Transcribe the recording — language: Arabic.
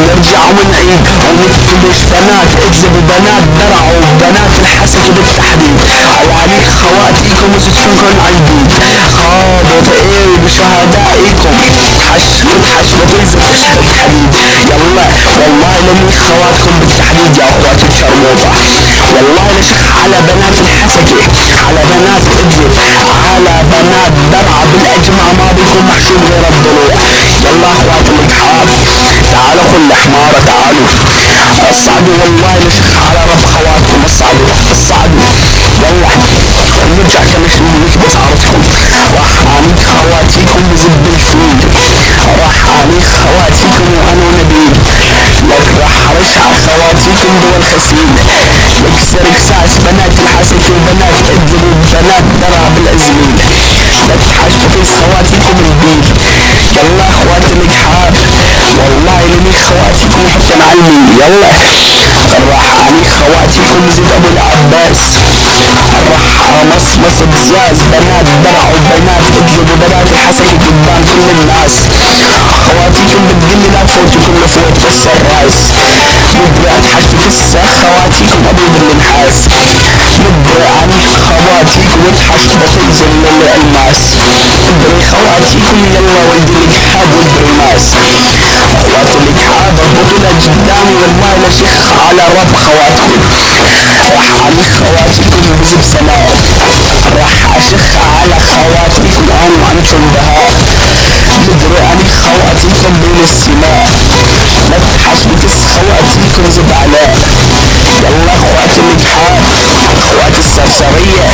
نرجع ونعيد ونكفلش بنات اكذبوا بنات درعوا بنات الحسد بالتحديد. العريق خواتيكم وزدتكم عالبيد خاضوا تقيل بشهدائكم حش وتحش وتنزل الحديد. يلا والله لميخ خواتكم بالتحديد يا اخواتي الشرموطة. والله لشخ على بنات الحسكة على بنات اكذب على بنات درع بالاجمع ما بيكون محسوب غير الضلوع. يلا اخواتي الاتحاد تعالوا كل حمارة تعالوا اصعدوا والله لشخ على رب خواتكم اصعدوا يلا نرجع كمش نكبس عرضكم. راح انيك خواتيكم بزب الفود راح انيك خواتيكم وانا نبيل لك راح ارشع خواتيكم دول خسيل اكسر اكساس بنات الحسكة وبنات اكذب وبنات درع بالازميل لك حشبك خواتيكم البيل. يلا اخواتي الاتحاد والله لميك خواتيكم حتى معلمين. يلا راح انيك خواتيكم زيد ابو العباس راح مصمص بزاز بنات درع وبنات اكذب وبنات الحسكة قدام كل الناس. خواتيكم بتقلي لا تفوتكم لفوت بس الراس مدري عن حشبك خواتيكم ابو بالنحاس مدري عن خواتيكم وتحشت بتنزل للالماس مدري خواتيكم يلا ولد الاتحاد ولد الناس. اخوات الاتحاد البطولة قدامي والله لشيخ على رب خواتكم راح عليك خواتيكم بزب سماء راح اشخ على خواتيكم انا وانتم بهاء مدري عن خواتيكم بين السماء لا تحشبك خواتيكم زب علاء. يلا اخواتي الاتحاد اخواتي السرسرية